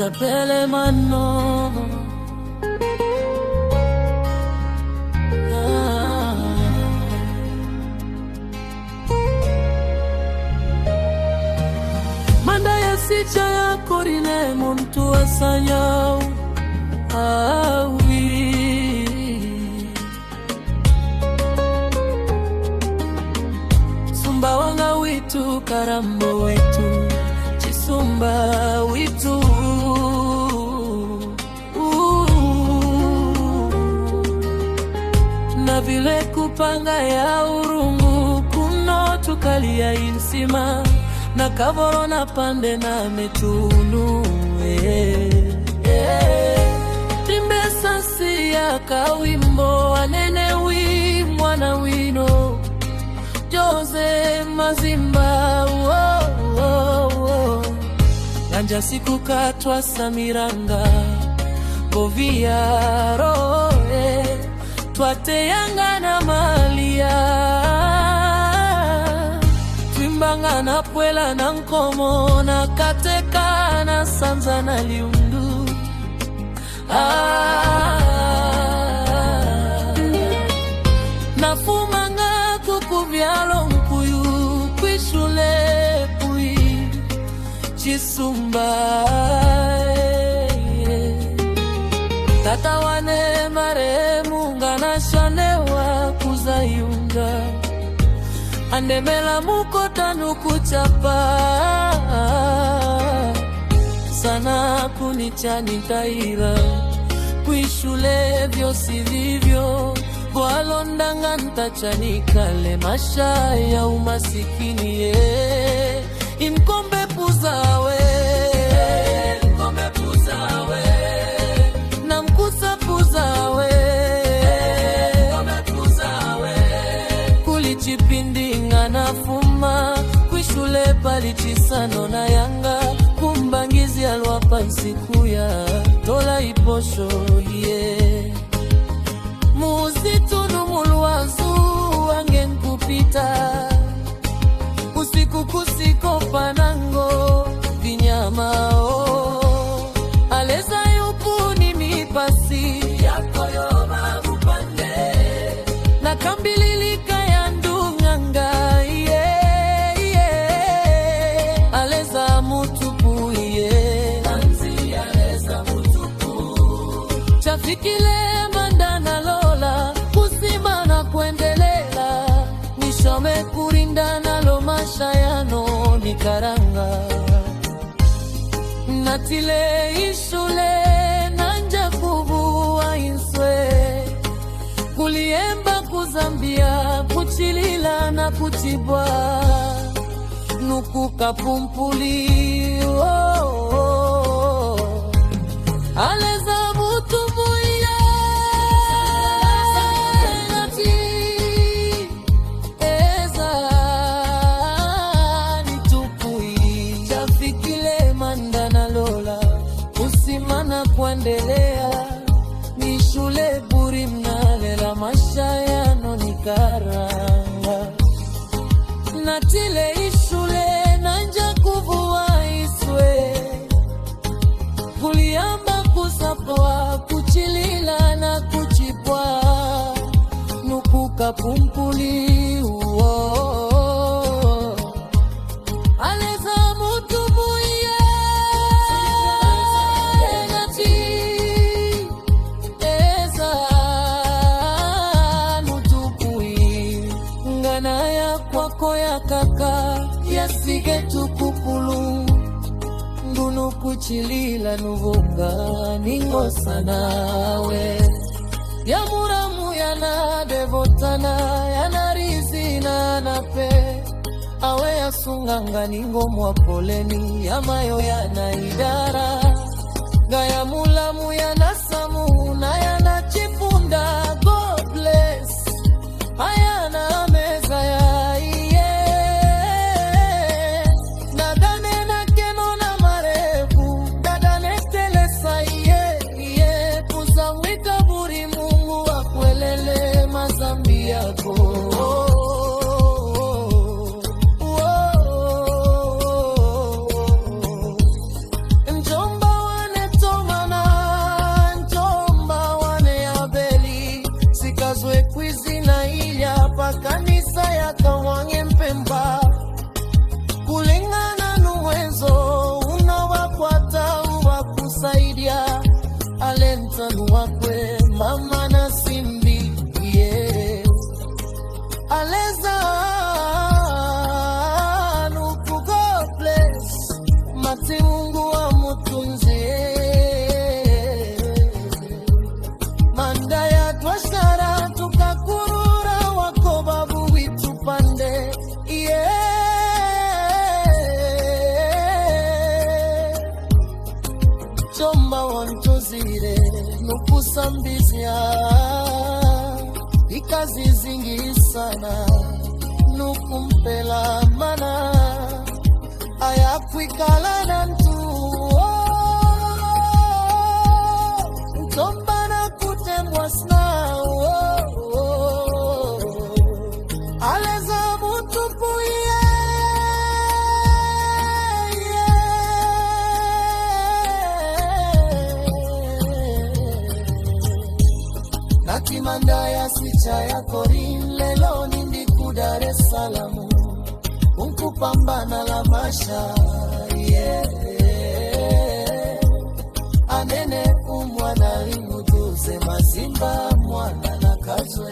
Isabelle Mano. Manda ya sicha ya korine muntu asanyau awi Sumba wanga witu karambo witu Chisumba witu na vile kupanga ya urungu kuno tukalia insima na kavoro na pande na metunu timbe sasi ya kawimbo anene wi mwana wino Jose Mazimba Ganja siku katwa Samiranga Govia roe Twate yanga na malia Twimbanga na pwela na nkomo na kateka na sanza na liundu Nafumanga kukuvyalo mkuyu kwishule pui Chisumba Tata wane maremu ngana shanewa kuzayunga Andemela mukota nukuchapa Sana kunichani taira Kwishule vyosi vivyo Walondanga ntachanikale masha ya umasikini Inkombe puzawe Inkombe puzawe Namkusa puzawe Inkombe puzawe Kulichipindi ngana fuma Kwishule palichisano na yanga Kumbangizi alwapa nsikuya Tola iposho Muzitu numuluwazu wangen kupita Usiku kusiko panango vinyamao Aleza yupu ni mipasi Yako yoma mupande Na kambililika ya ndunganga Aleza mutupu Anzi aleza mutupu Chafikile Nishome kurinda nalo mashayano nikaranga Natile ishule nanja kubuwa inswe Kuliemba kuzambia kuchilila na kuchibwa Nukuka pumpuli Aleza mutubu kuendelea ni shule buri mnalela mashayano nikaranga Natile ishule nanja kuvua iswe Kuliamba kusapoa kuchilila na kuchipwa Nukuka pumpuli Aleza mutubu Koya kaka yasige tukupulu Ndunu kuchilila nuvunga ningosa nawe Ya muramu yana devotana yana rizina nape Awe ya sunganga ningo mwapoleni ya mayo yana idara Gaya mulamu yana samu na yana chipunda God bless Ayana meza ya Njomba wane mama na simbi aleza nuku God bless mati Mungu wa mutunze manda ya twashara tukakurura wako babu witupande chomba wantozire nukusambizia ikazi zingi sana nukumpela mana ayakwikala na ntu chomba na kutemwa sna aleza mutupuye Nakimanda ya sicha ya korin lelo nindiku Dar es Salaam unkupambana la masha anene umwana limuduze mazimba mwana na kazwe